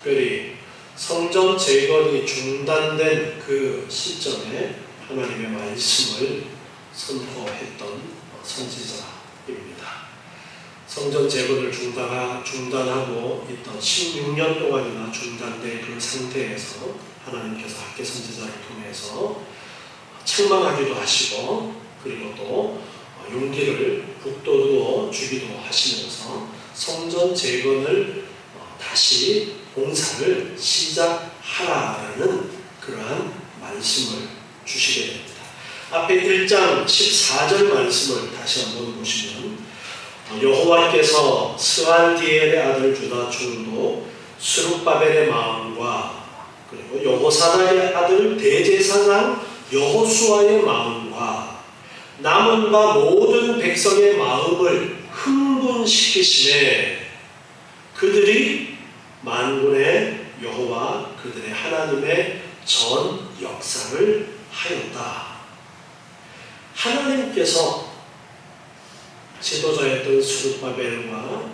특별히 성전 재건이 중단된 그 시점에 하나님의 말씀을 선포했던 선지자입니다. 성전 재건을 중단하고 있던 16년 동안이나 중단된 그 상태에서 하나님께서 학개 선지자를 통해서 책망하기도 하시고, 그리고 또 용기를 북돋워 주기도 하시면서 성전 재건을 다시 공사를 시작하라라는 그러한 말씀을 주시게 됩니다. 앞에 1장 14절 말씀을 다시 한번 보시면, 여호와께서 스알디엘의 아들 주다 총독 스룹바벨의 마음과 그리고 여호사닥의 아들 대제사장 여호수아의 마음과 남은과 모든 백성의 마음을 흥분시키시매 그들이 만군의 여호와 그들의 하나님의 전 역사를 하였다. 하나님께서 지도자였던 스룹바벨과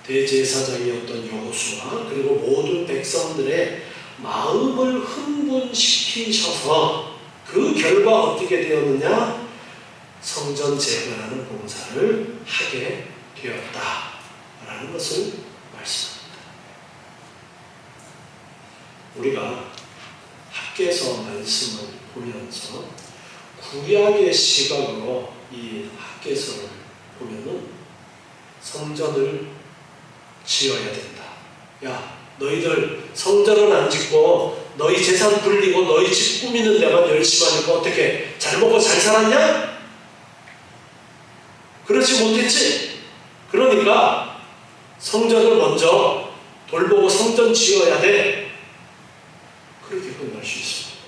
대제사장이었던 여호수아 그리고 모든 백성들의 마음을 흥분시키셔서 그 결과 어떻게 되었느냐? 성전 재건하는 공사를 하게 되었다라는 것을 말씀합니다. 우리가 학개서 말씀을 보면서 구약의 시각으로 이 학개서를 보면은 성전을 지어야 된다. 야, 너희들 성전은 안 짓고 너희 재산 불리고 너희 집 꾸미는 데만 열심히 하니까 어떻게 잘 먹고 잘 살았냐? 그렇지 못했지? 그러니까 성전을 먼저 돌보고 성전 지어야 돼. 그렇게 끝날 수 있습니다.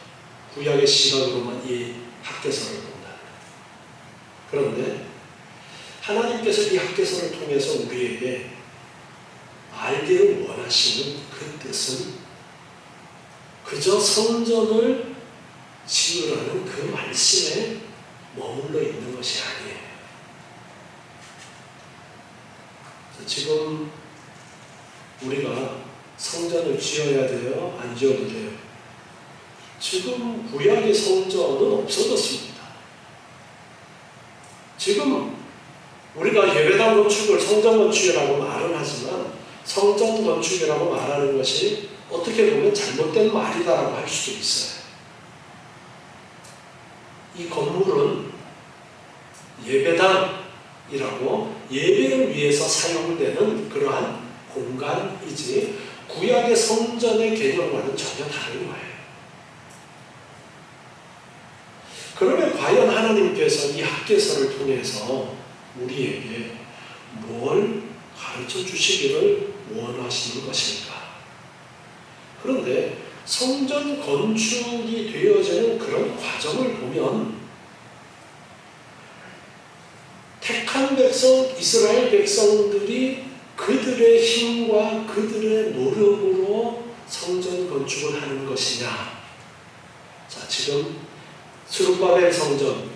구약의 시각으로만 이 학개서를 본다. 그런데 하나님께서 이 학개서를 통해서 우리에게 알기를 원하시는 그 뜻은 그저 성전을 지으라는 그 말씀에 머물러 있는 것이 아니에요. 지금 우리가 성전을 지어야 돼요? 안 지어도 돼요? 지금 구약의 성전은 없어졌습니다. 지금 우리가 예배당 건축을 성전 건축이라고 말은 하지만 성전 건축이라고 말하는 것이 어떻게 보면 잘못된 말이다라고 할 수도 있어요. 이 건물은 예배당이라고 예배를 위해서 사용되는 그러한 공간이지 구약의 성전의 개념과는 전혀 다른 거예요. 그러면 과연 하나님께서 이 학개서를 통해서 우리에게 뭘 가르쳐 주시기를 원하시는 것일까? 그런데 성전 건축이 되어지는 그런 과정을 보면 택한 백성, 이스라엘 백성들이 그들의 힘과 그들의 노력으로 성전 건축을 하는 것이냐? 자, 지금 스룹바벨 성전,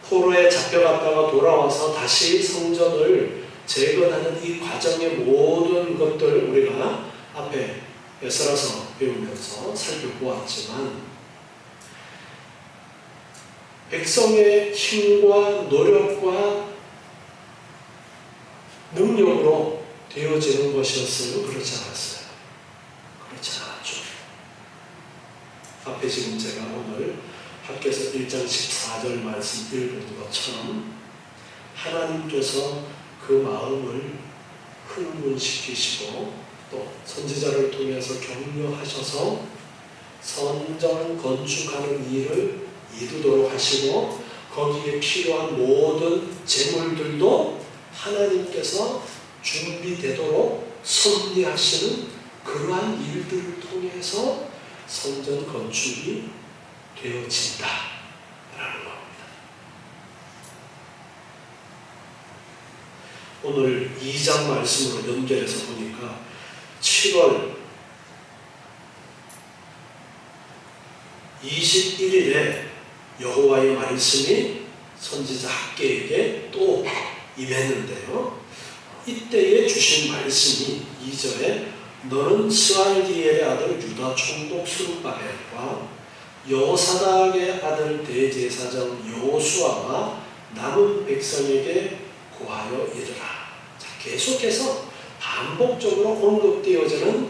포로에 잡혀갔다가 돌아와서 다시 성전을 재건하는 이 과정의 모든 것들 우리가 앞에 에스라서 배우면서 살펴보았지만 백성의 힘과 노력과 능력으로 되어지는 것이었어요? 그렇지 않았어요? 그렇지 않았죠. 앞에 지금 제가 오늘 학개서 1장 14절 말씀 읽은 것처럼 하나님께서 그 마음을 흥분시키시고 또 선지자를 통해서 격려하셔서 성전 건축하는 일을 이루도록 하시고 거기에 필요한 모든 재물들도 하나님께서 준비되도록 섭리하시는 그러한 일들을 통해서 성전 건축이 되어진다라는 겁니다. 오늘 2장 말씀으로 연결해서 보니까 7월 21일에 여호와의 말씀이 선지자 학개에게 또 임했는데요. 이때에 주신 말씀이 2절에 너는 스알디엘의 아들 유다 총독 스룹바벨과 여호사닥의 아들 대제사장 여호수아와 남은 백성에게 고하여 이르라. 자, 계속해서 반복적으로 언급되어지는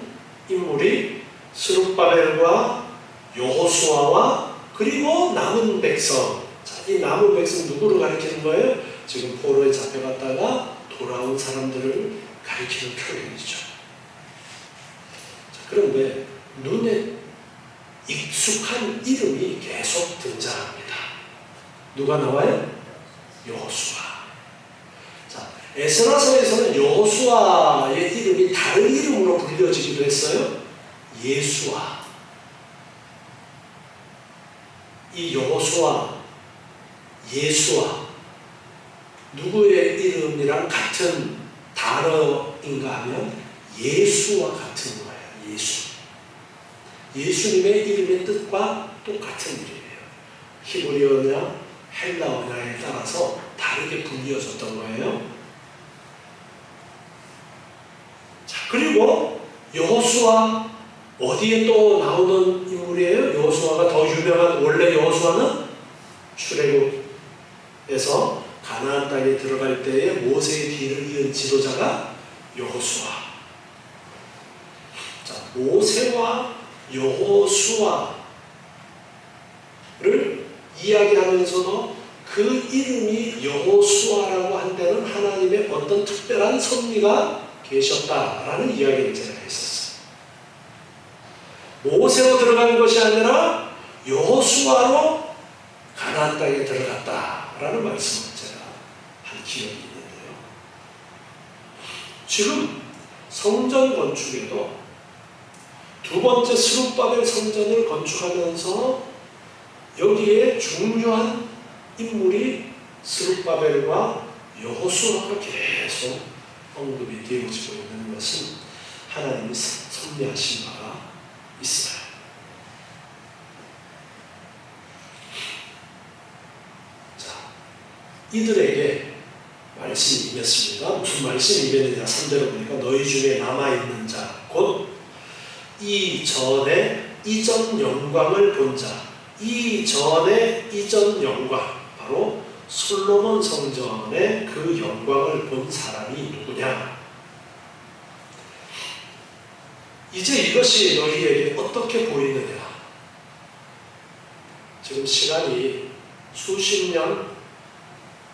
인물이 스룹바벨과 여호수아와 그리고 남은 백성. 자, 이 남은 백성 누구를 가리키는 거예요? 지금 포로에 잡혀갔다가 돌아온 사람들을 가리키는 표현이죠. 자, 그런데 눈에 익숙한 이름이 계속 등장합니다. 누가 나와요? 여호수아. 자, 에스라서에서는 여호수아의 이름이 다른 이름으로 불려지기도 했어요. 예수아. 이 여호수아, 예수아 누구의 이름이랑 같은 단어인가 하면 예수와 같은 거예요. 예수. 예수님의 이름의 뜻과 똑같은 이름이에요. 히브리어냐 헬라어냐에 따라서 다르게 불려졌던 거예요. 자, 그리고 여호수아 어디에 또 나오는 인물이에요? 여호수아가 더 유명한, 원래 여호수아는 출애굽에서 가나안 땅에 들어갈 때에 모세의 뒤를 이은 지도자가 여호수아. 자, 모세와 여호수아를 이야기하면서도 그 이름이 여호수아라고 한 데는 하나님의 어떤 특별한 섭리가 계셨다라는 이야기를 제가 했었어요. 모세로 들어간 것이 아니라 여호수아로 가나안 땅에 들어갔다라는 말씀을 제가 한 기억이 있는데요. 지금 성전 건축에도 두 번째 스룹바벨 성전을 건축하면서 여기에 중요한 인물이 스룹바벨과 여호수아가 계속 언급이 되어지고 있는 것은 하나님이 섭리하신 바가 있어요. 자, 이들에게 말씀이 임했습니다. 무슨 말씀이 임했느냐? 3절에 보니까 너희 중에 남아있는 자 곧 이전에 이전 영광을 본 자, 이전에 이전 영광, 바로 솔로몬 성전의 그 영광을 본 사람이 누구냐? 이제 이것이 너희에게 어떻게 보이느냐? 지금 시간이 수십 년,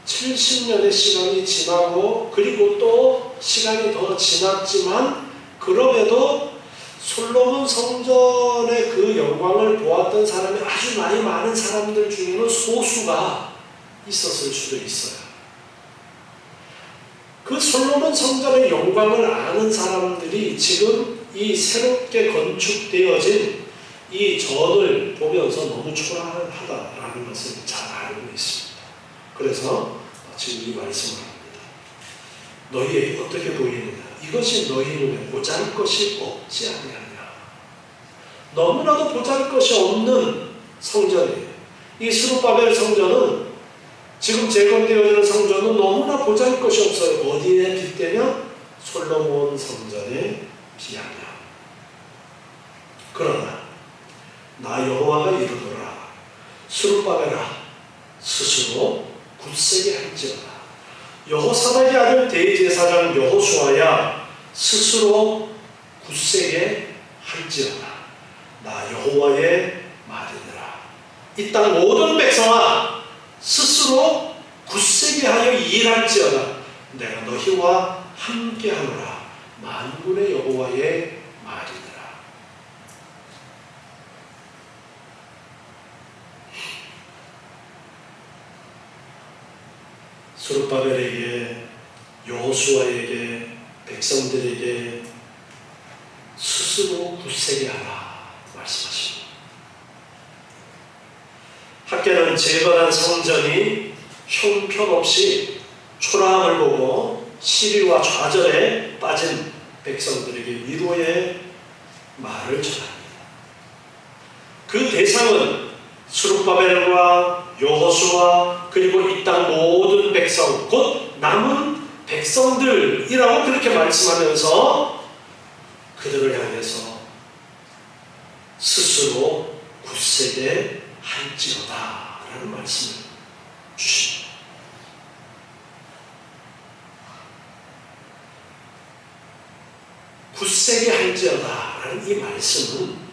70년의 시간이 지나고 그리고 또 시간이 더 지났지만 그럼에도 솔로몬 성전의 그 영광을 보았던 사람이 아주 많은 사람들 중에는 소수가 있었을 수도 있어요. 그 솔로몬 성전의 영광을 아는 사람들이 지금 이 새롭게 건축되어진 이 전을 보면서 너무 초라하다라는 것을 잘 알고 있습니다. 그래서 지금 이 말씀을 합니다. 너희에게 어떻게 보이느냐? 이것이 너희 눈에 보잘 것이 없지 아니하냐. 너무나도 보잘 것이 없는 성전이에요. 이 스룹바벨 성전은, 지금 재건되어지는 성전은 너무나 보잘 것이 없어요. 어디에 빗대며? 솔로몬 성전에 비하며. 그러나 나 여호와가 이르노라. 스룹바벨아 스스로 굳세게 할지어다. 여호사닥의 아들 대제사장 여호수아야 스스로 굳세게 할지어다. 나 여호와의 말이니라. 이 땅 모든 백성아 스스로 굳세게 하여 일할지어다. 내가 너희와 함께하노라. 만군의 여호와의 말이니라. 스룹바벨에게, 여호수아에게, 백성들에게 스스로 굳세게 하라 말씀하십니다. 학개는 재건한 성전이 형편없이 초라함을 보고 시리와 좌절에 빠진 백성들에게 위로의 말을 전합니다. 그 대상은 스룹바벨과 여호수아 그리고 이 땅 모든 백성, 곧 남은 백성들이라고 그렇게 말씀하면서 그들을 향해서 스스로 굳세게 할지어다 라는 말씀을 주십니다. 굳세게 할지어다 라는 이 말씀은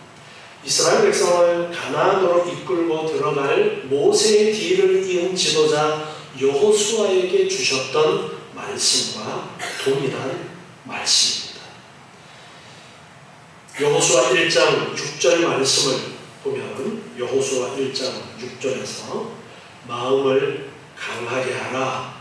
이스라엘 백성을 가나안으로 이끌고 들어갈 모세의 뒤를 이은 지도자 여호수아에게 주셨던 말씀과 동일한 말씀입니다. 여호수아 1장 6절 말씀을 보면 여호수아 1장 6절에서 마음을 강하게 하라,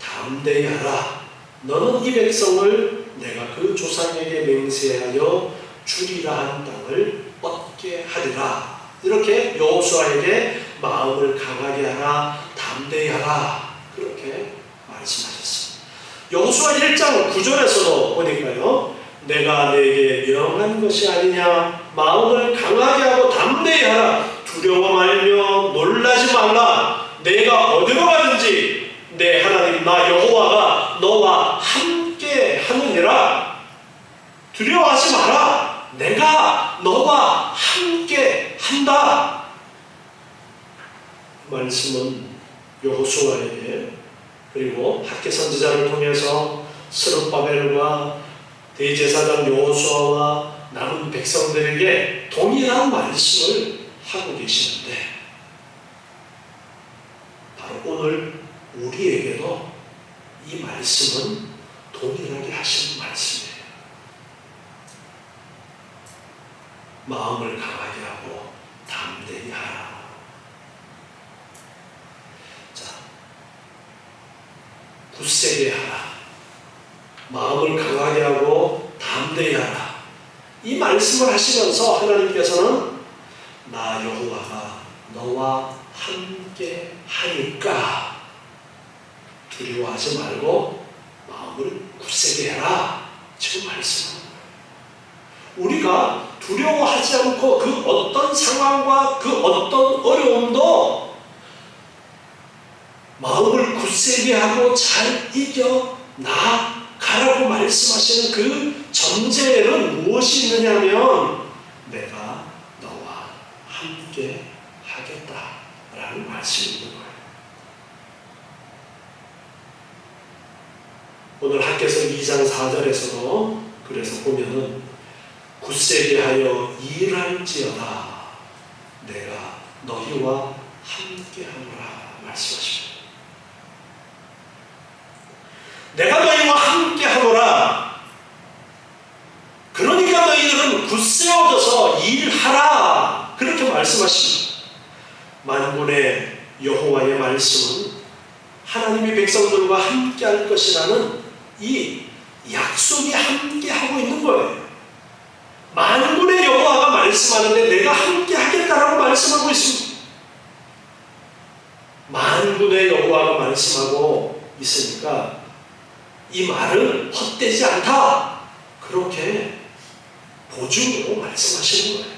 담대히 하라. 너는 이 백성을 내가 그 조상에게 맹세하여 주리라 한 땅을 얻게 하리라. 이렇게 여호수아에게 마음을 강하게 하라, 담대히 하라. 그렇게 말씀하셨습니다. 여호수아 1장 9절에서도 보니까요. 내가 내게 명한 것이 아니냐. 마음을 강하게 하고 담대히 하라. 두려워 말며 놀라지 말라. 내가 어디로 가든지 내 하나님 나 여호와가 너와 함께 하느니라. 두려워하지 마라. 내가 너와 함께 한다. 말씀은 여호수아에게 그리고 학개 선지자를 통해서 스룹바벨과 대제사장 여호수아와 남은 백성들에게 동일한 말씀을 하고 계시는데 바로 오늘 우리에게도 이 말씀은 동일하게 하시는 말씀이에요. 마음을 강하게 하고 담대히 하라. 자, 굳세게 하라. 마음을 강하게 하고 담대히 하라. 이 말씀을 하시면서 하나님께서는 나 여호와가 너와 함께 하니까 두려워하지 말고 마음을 굳세게 해라. 지금 말씀합니다. 우리가 두려워하지 않고 그 어떤 상황과 그 어떤 어려움도 마음을 굳세게 하고 잘 이겨 나가라고 말씀하시는 그 전제는 무엇이 있느냐면 내가 너와 함께 하겠다라는 말씀이 있는 거예요. 오늘 학개서 2장 4절에서도 그래서 보면은 굳세게 하여 일할지어다 내가 너희와 함께하노라 말씀하십니다. 내가 너희와 함께하노라. 그러니까 너희들은 굳세워져서 일하라. 그렇게 말씀하십니다. 만군의 여호와의 말씀은 하나님이 백성들과 함께할 것이라는 이 약속이 함께하고 있는 거예요. 만군의 여호와가 말씀하는데 내가 함께 하겠다라고 말씀하고 있습니다. 만군의 여호와가 말씀하고 있으니까 이 말은 헛되지 않다. 그렇게 보증으로 말씀하시는 거예요.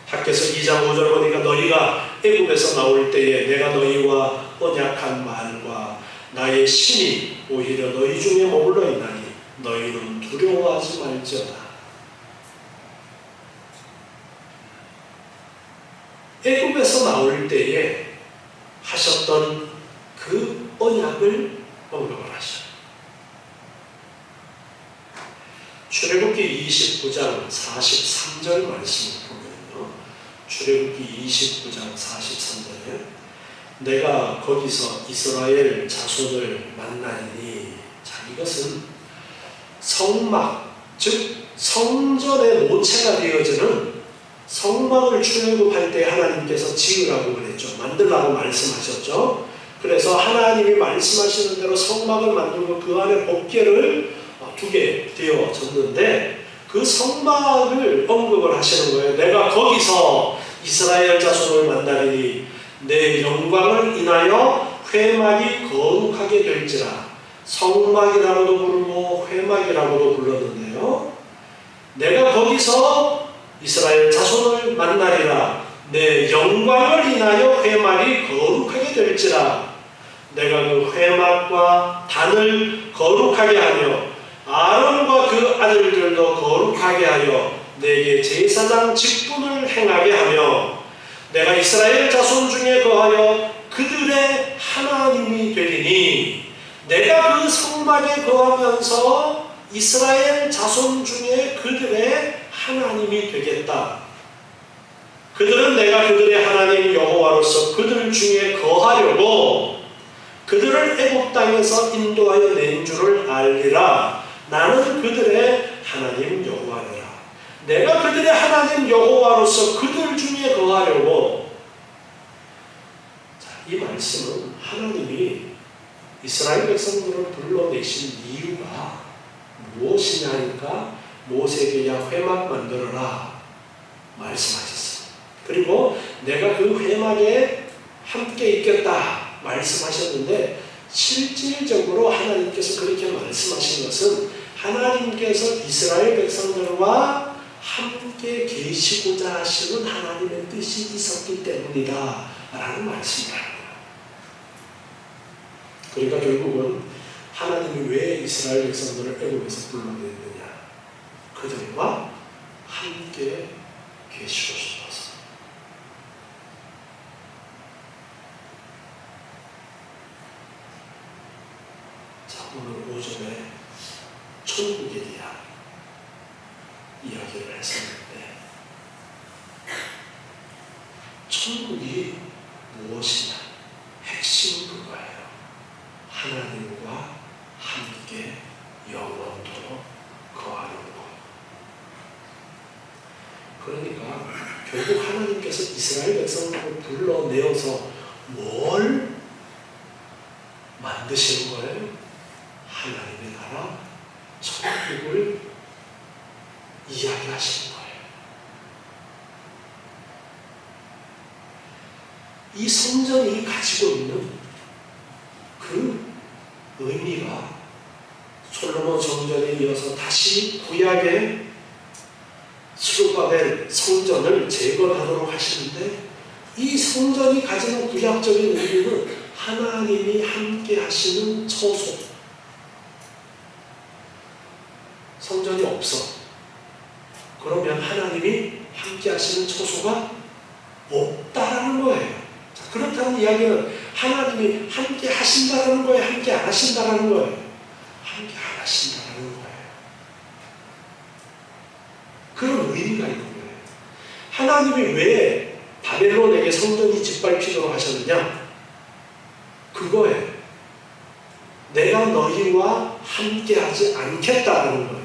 학개서 2장 5절 보니까 너희가 애굽에서 나올 때에 내가 너희와 언약한 말과 나의 신이 오히려 너희 중에 머물러 있나니 너희는 두려워하지 말지어다. 애굽에서 나올 때에 하셨던 그 언약을 언급을 하셔요. 출애굽기 29장 43절 말씀을 보면요. 출애굽기 29장 43절에 내가 거기서 이스라엘 자손을 만나니 자 이것은 성막 즉 성전의 모체가 되어지는 성막을 출애굽할 때 하나님께서 지으라고 그랬죠. 만들라고 말씀하셨죠. 그래서 하나님이 말씀하시는 대로 성막을 만들고 그 안에 법궤를 2개 되어졌는데 그 성막을 언급을 하시는 거예요. 내가 거기서 이스라엘 자손을 만나리니 내 영광을 인하여 회막이 거룩하게 될지라. 성막이라고도 부르고 회막이라고도 불렀는데요. 내가 거기서 이스라엘 자손을 만나리라. 내 영광을 인하여 회막이 거룩하게 될지라. 내가 그 회막과 단을 거룩하게 하며 아론과 그 아들들도 거룩하게 하여 내게 제사장 직분을 행하게 하며 내가 이스라엘 자손 중에 거하여 그들의 하나님이 되리니 내가 그 성막에 거하면서 이스라엘 자손 중에 그들의 하나님이 되겠다. 그들은 내가 그들의 하나님 여호와로서 그들 중에 거하려고 그들을 애굽 땅에서 인도하여 낸 줄을 알리라. 나는 그들의 하나님 여호와니라. 내가 그들의 하나님 여호와로서 그들 중에 거하려고. 자, 이 말씀은 하나님이 이스라엘 백성들을 불러내신 이유가 무엇이냐 하니까 모세에게 회막 만들어라 말씀하셨어요. 그리고 내가 그 회막에 함께 있겠다 말씀하셨는데, 실질적으로 하나님께서 그렇게 말씀하신 것은 하나님께서 이스라엘 백성들과 함께 계시고자 하시는 하나님의 뜻이 있었기 때문이다 라는 말씀을 합니다. 그러니까 결국은 하나님이 왜 이스라엘 백성들을 애굽에서 불러내느냐, 그들과 함께 계시고 싶어서. 자, 오늘 오전에 천국에 대한 이야기를 했었는데, 천국이 무엇이냐? 핵심은 그거예요. 하나님과 함께 영원토록 거하는 것. 그러니까 결국 하나님께서 이스라엘 백성들을 불러내어서 뭘 만드시는 거예요? 하나님의 나라 천국을 이야기하시는 거예요. 이 성전이 가지고 있는 그 의미가 솔로몬 성전에 이어서 다시 구약의 스룹바벨 성전을 재건하도록 하시는데, 이 성전이 가지는 구약적인 의미는 하나님이 함께 하시는 처소. 성전이 없어. 그러면 하나님이 함께 하시는 처소가 없다라는 거예요. 자, 그렇다는 이야기는 하나님이 함께 하신다라는 거예요? 함께 안 하신다라는 거예요? 함께 안 하신다라는 거예요. 그런 의미가 있는 거예요. 하나님이 왜 바벨론에게 성전이 짓밟히도록 하셨느냐? 그거예요. 내가 너희와 함께 하지 않겠다라는 거예요.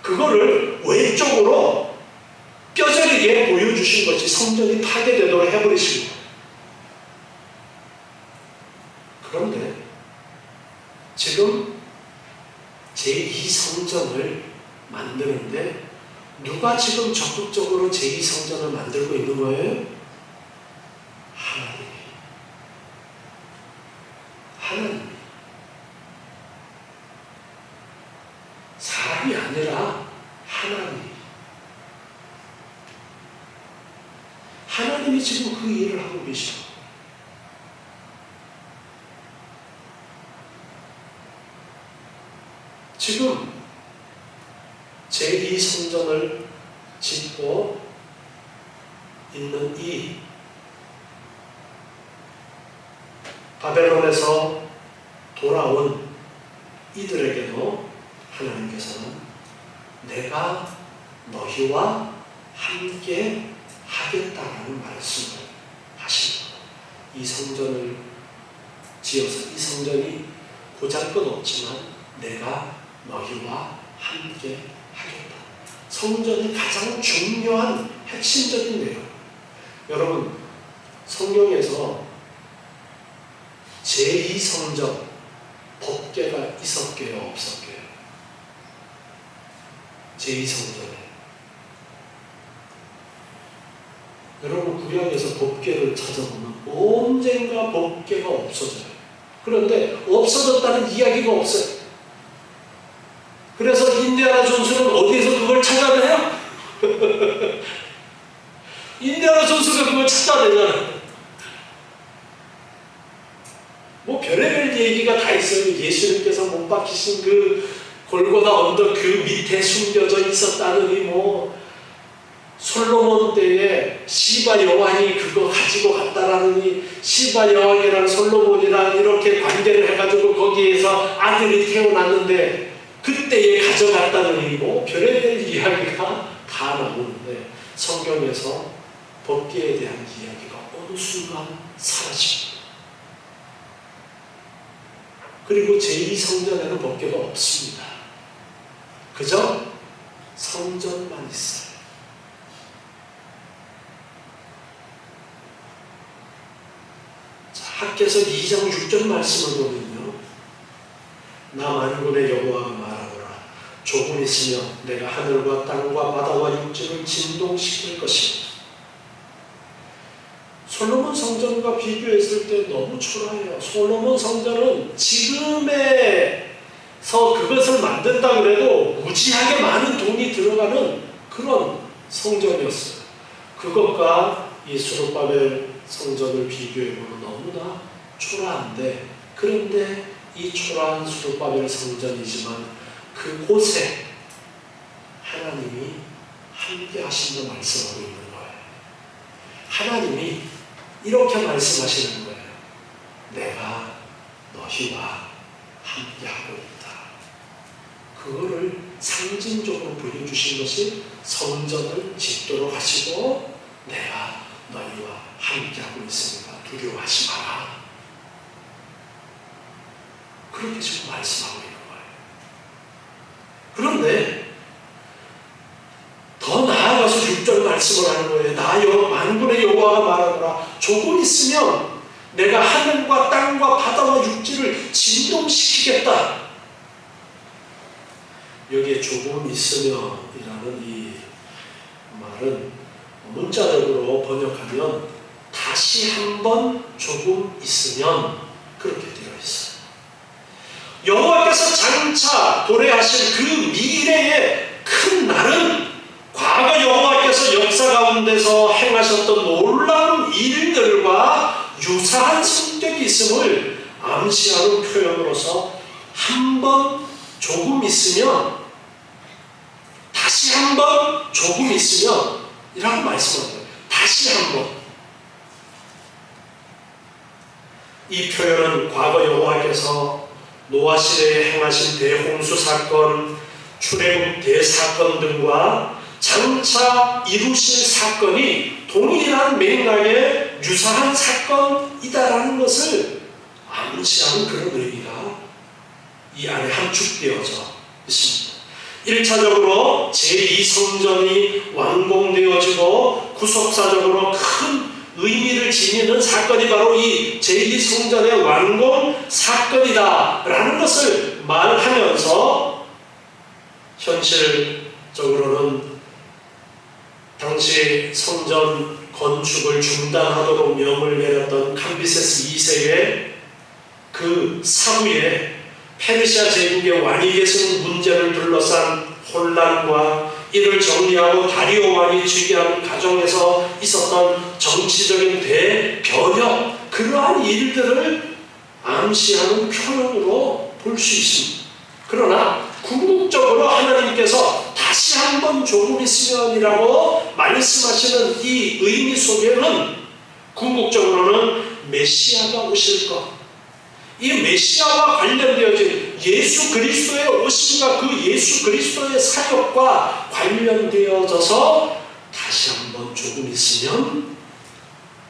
그거를 외적으로 뼈저리게 보여주신 것이 성전이 파괴되도록 해버리신 거예요. 그런데 지금 제2성전을 만드는데 누가 지금 적극적으로 제2성전을 만들고 있는 거예요? 하나님이. 사람이 아니라 하나님이 지금 그 일을 하고 계시죠. 지금 제2성전을 짓고 있는 이 바벨론에서 돌아온 이들에게도 하나님께서는 내가 너희와 함께 하겠다라는 말씀을 하십니다. 이 성전을 지어서 이 성전이 보잘것없지만 내가 너희와 함께 하겠다. 성전의 가장 중요한 핵심적인 내용. 여러분, 성경에서 제2성전 법궤가 있었게요, 없었게요? 제2성전에. 여러분, 구약에서 법궤를 찾아보면 언젠가 법궤가 없어져요. 그런데 없어졌다는 이야기가 없어요. 그래서 인디아나 존스는 어디에서 그걸 찾아내요? 인디아나 존스가 그걸 찾아내잖아요. 뭐 별의별 얘기가 다 있어요. 예수님께서 못 박히신 그 골고다 언덕 그 밑에 숨겨져 있었다느니 솔로몬 때에 시바 여왕이 그거 가지고 갔다라느니 시바 여왕이랑 솔로몬이랑 이렇게 관계를 해가지고 거기에서 아들이 태어났는데 그때에 가져갔다느니 별의별 이야기가 다 나오는데 성경에서 법궤에 대한 이야기가 어느 순간 사라집니다. 그리고 제2성전에는 법궤가 없습니다. 그저 성전만 있어요. 학개서 2장 6절 말씀을 보면요, 나 만군의 여호와가 말하노라. 조금 있으면 내가 하늘과 땅과 바다와 육지를 진동시킬 것이다. 솔로몬 성전과 비교했을 때 너무 초라해요. 솔로몬 성전은 지금에서 그것을 만든다 그래도 무지하게 많은 돈이 들어가는 그런 성전이었어요. 그것과 이 스룹바벨 성전을 비교해보면 너무나 초라한데, 그런데 이 초라한 스룹바벨 성전이지만 그곳에 하나님이 함께 하신다고 말씀하고 있는 거예요. 하나님이 이렇게 말씀하시는 거예요. 내가 너희와 함께하고 있다. 그거를 상징적으로 보여주신 것이 성전을 짓도록 하시고 내가 너희와 함께하고 있으니까 두려워하지 마라. 그렇게 지금 말씀하고 있는 거예요. 그런데 더 나아가서 6절 말씀을 하는 거예요. 나 만군의 여호와가 말하노라. 조금 있으면 내가 하늘과 땅과 바다와 육지를 진동시키겠다. 여기에 조금 있으면 이라는 이 말은 문자적으로 번역하면 다시 한번 조금 있으면 그렇게 되어 있어요. 여호와께서 장차 도래하실 그 미래의 큰 날은 과거 여호와께서 역사 가운데서 행하셨던 놀라운 일들과 유사한 성격이 있음을 암시하는 표현으로서 한번 조금 있으면, 다시 한번 조금 있으면 이라고 말씀하는 거예요. 다시 한번. 이 표현은 과거 여호와께서 노아 시대에 행하신 대홍수 사건, 출애굽 대사건 등과 장차 이루실 사건이 동일한 맥락의 유사한 사건이다라는 것을 암시하는 그런 의미가 이 안에 함축되어져 있습니다. 1차적으로 제2성전이 완공되어지고 구속사적으로 큰 의미를 지니는 사건이 바로 이 제2성전의 완공 사건이다라는 것을 말하면서 현실적으로는 당시 성전 건축을 중단하도록 명을 내렸던 캄비세스 2세의 그 사후에 페르시아 제국의 왕위 계승 문제를 둘러싼 혼란과 이를 정리하고 다리오 왕이 즉위하는 과정에서 있었던 정치적인 대변혁, 그러한 일들을 암시하는 표현으로 볼 수 있습니다. 그러나 궁극적으로 하나님께서 다시 한번 조금 있으면이라고 말씀하시는 이 의미 속에는 궁극적으로는 메시아가 오실 것, 이 메시아와 관련되어진 예수 그리스도의 오심과 그 예수 그리스도의 사역과 관련되어져서 다시 한번 조금 있으면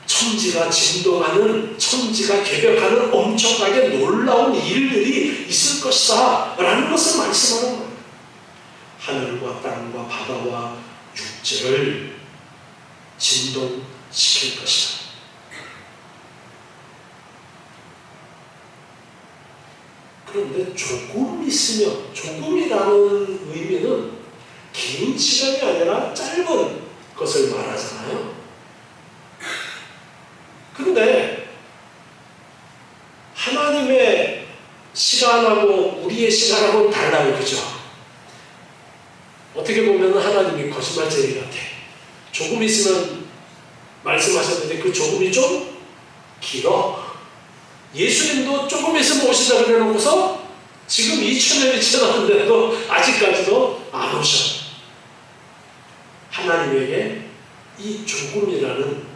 천지가 진동하는, 천지가 개벽하는 엄청나게 놀라운 일들이 있을 것이다 라는 것을 말씀하는 거예요. 하늘과 땅과 바다와 육지를 진동시킬 것이다. 그런데 조금 있으면, 조금이라는 의미는 긴 시간이 아니라 짧은 것을 말하잖아요. 그런데 하나님의 시간하고 우리의 시간하고는 달라요. 그죠? 어떻게 보면 하나님이 거짓말쟁이 같아. 조금 있으면 말씀하셨는데 그 조금이 좀 길어. 예수님도 조금 있으면 오신다 그래 놓고서 지금 2000년이 지났는데도 아직까지도 안 오셔. 하나님에게 이 조금이라는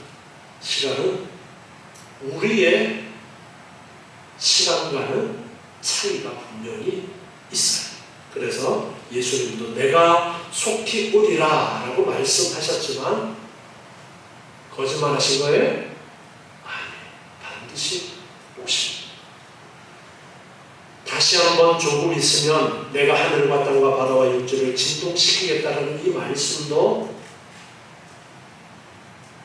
시간은 우리의 시간과는 차이가 분명히 있어요. 그래서 예수님도 내가 속히 오리라 라고 말씀하셨지만 거짓말하신 거예요? 아니, 반드시 오십니다. 다시 한번 조금 있으면 내가 하늘과 땅과 바다와 육지를 진동시키겠다라는 이 말씀도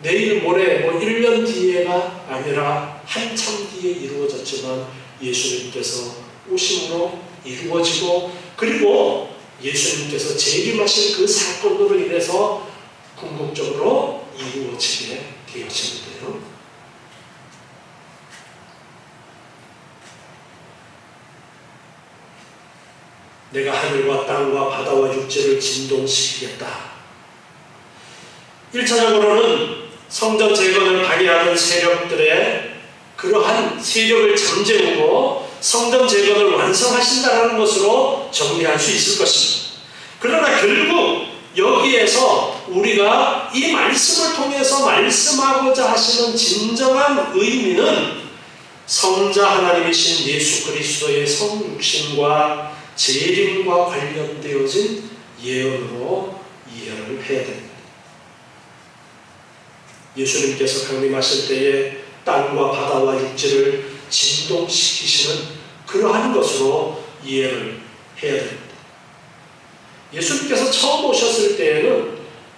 내일 모레 1년 뒤에가 아니라 한참 뒤에 이루어졌지만 예수님께서 오심으로 이루어지고, 그리고 예수님께서 재림하실 그 사건으로 인해서 궁극적으로 이루어지게 되어지는데요. 내가 하늘과 땅과 바다와 육지를 진동시키겠다. 1차적으로는 성전 재건을 방해하는 세력들의 그러한 세력을 잠재우고 성전 재건을 완성하신다는 것으로 정리할 수 있을 것입니다. 그러나 결국 여기에서 우리가 이 말씀을 통해서 말씀하고자 하시는 진정한 의미는 성자 하나님이신 예수 그리스도의 성육신과 재림과 관련되어진 예언으로 이해를 해야 됩니다. 예수님께서 강림하실 때에 땅과 바다와 육지를 진동시키시는 그러한 것으로 이해를 해야 됩니다. 예수님께서 처음 오셨을 때에는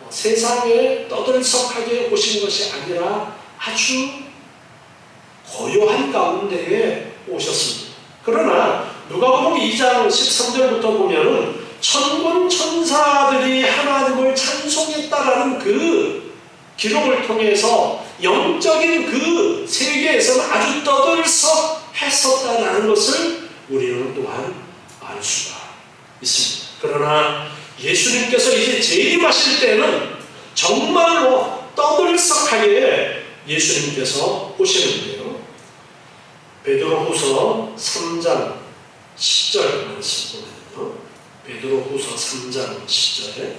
세상에 떠들썩하게 오신 것이 아니라 아주 고요한 가운데에 오셨습니다. 그러나 누가복음 2장 13절부터 보면은 천군 천사들이 하나님을 찬송했다라는 그 기록을 통해서 영적인 그 세계에서는 아주 떠들썩했었다라는 것을 우리는 또한 알 수가 있습니다. 그러나 예수님께서 이제 재림하실 때는 정말로 떠들썩하게 예수님께서 오시는데요. 베드로후서 3장 10절 말씀 보면요. 베드로후서 3장 10절에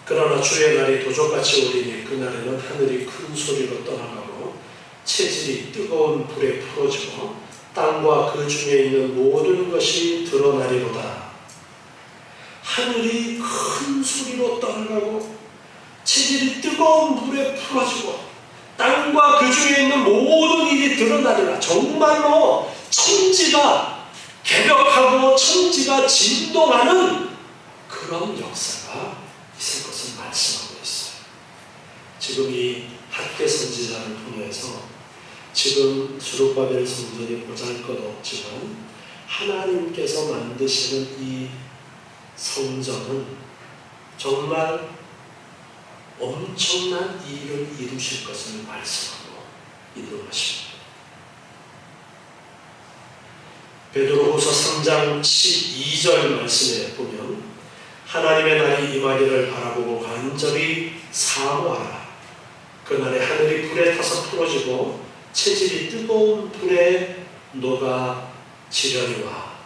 그러나 주의 날이 도적같이 오리니 그날에는 하늘이 큰 소리로 떠나가고 체질이 뜨거운 불에 풀어지고 땅과 그 중에 있는 모든 것이 드러나리로다. 하늘이 큰 소리로 떠나가고 체질이 뜨거운 불에 풀어지고 땅과 그 중에 있는 모든 일이 드러나리라. 정말로 천지가 개벽하고 천지가 진동하는 그런 역사가 있을 것을 말씀하고 있어요. 지금 이 학개 선지자를 통해서 지금 스룹바벨 성전이 보잘것없지만 하나님께서 만드시는 이 성전은 정말 엄청난 일을 이루실 것을 말씀하고 있는 것입니다. 베드로후서 3장 12절 말씀에 보면 하나님의 날이 임하기를 바라보고 간절히 사모하라. 그날에 하늘이 불에 타서 풀어지고 체질이 뜨거운 불에 녹아지려니와.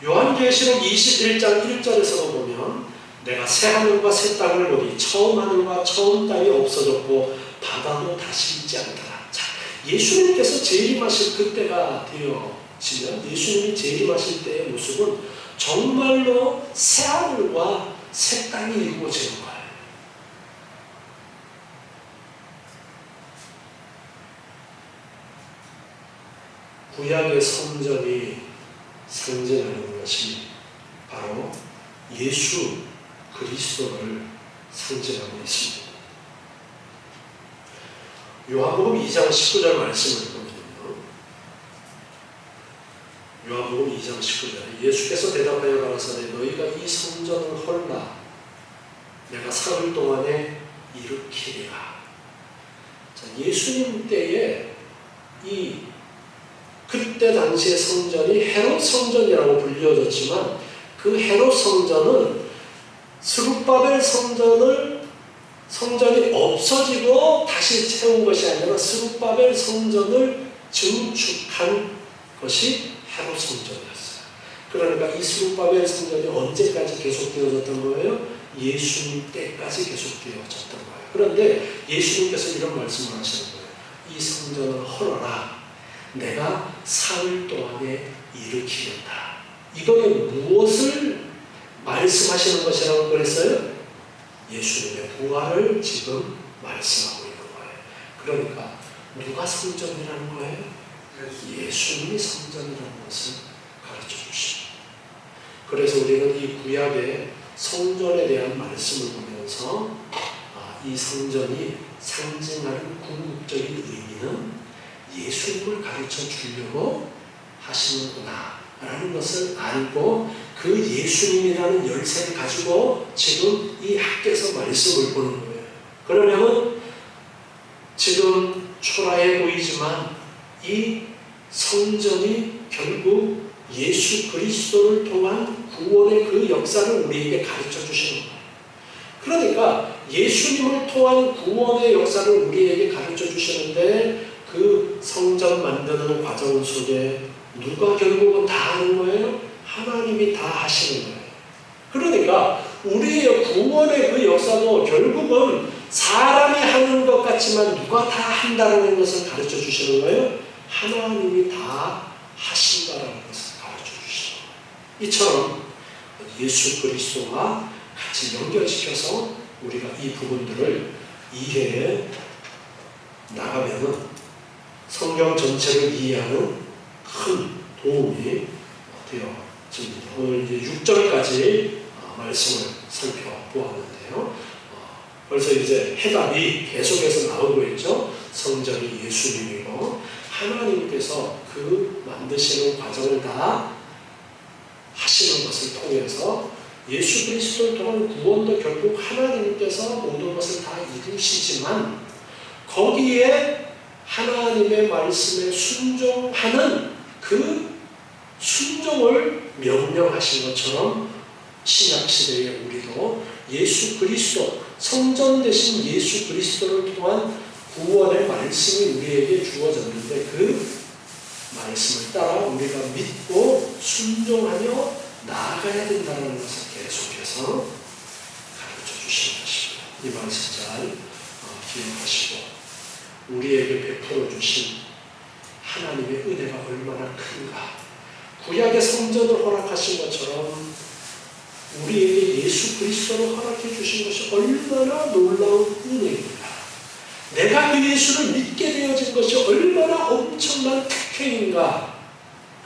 요한계시록 21장 1절에서도 보면 내가 새 하늘과 새 땅을 보니 처음 하늘과 처음 땅이 없어졌고 바다도 다시 있지 않더라. 자, 예수님께서 재림하실 그때가 되어지면 예수님이 재림하실 때의 모습은 정말로 새 하늘과 새 땅이 이루어지는 거예요. 구약의 성전이 상징하는 것이 바로 예수 그리스도를 상징하고 있습니다. 요한복음 2장 19절 말씀을 보면요. 요한복음 2장 19절에 예수께서 대답하여 가라사대 너희가 이 성전을 헐라 내가 사흘 동안에 일으키리라. 자, 예수님 때에 그때 당시의 성전이 헤롯 성전이라고 불려졌지만 그 헤롯 성전은 스룹바벨 성전이 없어지고 다시 채운 것이 아니라 스룹바벨 성전을 증축한 것이 헤롯 성전이었어요. 그러니까 이 스룹바벨 성전이 언제까지 계속되어졌던 거예요? 예수님 때까지 계속되어졌던 거예요. 그런데 예수님께서 이런 말씀을 하시는 거예요. 이 성전을 헐어라. 내가 사흘 동안에 일으키겠다. 이거는 무엇을 말씀하시는 것이라고 그랬어요? 예수님의 부활을 지금 말씀하고 있는 거예요. 그러니까 누가 성전이라는 거예요? 예수님이 성전이라는 것을 가르쳐 주십니다. 그래서 우리는 이 구약의 성전에 대한 말씀을 보면서 이 성전이 상징하는 궁극적인 의미는 예수님을 가르쳐 주려고 하시는구나 라는 것을 알고 그 예수님이라는 열쇠를 가지고 지금 이 학교에서 말씀을 보는 거예요. 그러면 지금 초라해 보이지만 이 성전이 결국 예수 그리스도를 통한 구원의 그 역사를 우리에게 가르쳐 주시는 거예요. 그러니까 예수님을 통한 구원의 역사를 우리에게 가르쳐 주시는데 그 성전 만드는 과정 속에 누가 결국은 다 하는 거예요? 하나님이 다 하시는 거예요. 그러니까 우리의 구원의 그 역사도 결국은 사람이 하는 것 같지만 누가 다 한다는 것을 가르쳐 주시는 거예요? 하나님이 다 하신다라는 것을 가르쳐 주시는 거예요. 이처럼 예수 그리스도와 같이 연결시켜서 우리가 이 부분들을 이해해 나가면은 성경 전체를 이해하는 큰 도움이 되어집니다. 오늘 이제 6절까지 말씀을 살펴보았는데요. 벌써 이제 해답이 계속해서 나오고 있죠. 성전이 예수님이고 하나님께서 그 만드시는 과정을 다 하시는 것을 통해서 예수 그리스도를 통한 구원도 결국 하나님께서 모든 것을 다 이루시지만 거기에 하나님의 말씀에 순종하는 그 순종을 명령하신 것처럼 신약시대에 우리도 예수 그리스도, 성전 대신 예수 그리스도를 통한 구원의 말씀이 우리에게 주어졌는데 그 말씀을 따라 우리가 믿고 순종하며 나아가야 된다는 것을 계속해서 가르쳐 주시는 것입니다. 이 말씀 잘 기억하시고 우리에게 베풀어 주신 하나님의 은혜가 얼마나 큰가. 구약의 성전을 허락하신 것처럼 우리에게 예수 그리스도를 허락해 주신 것이 얼마나 놀라운 은혜입니다. 내가 그 예수를 믿게 되어진 것이 얼마나 엄청난 특혜인가.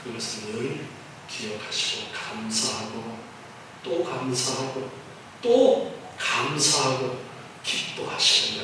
그것을 늘 기억하시고 감사하고 또 감사하고 또 감사하고 기뻐하시는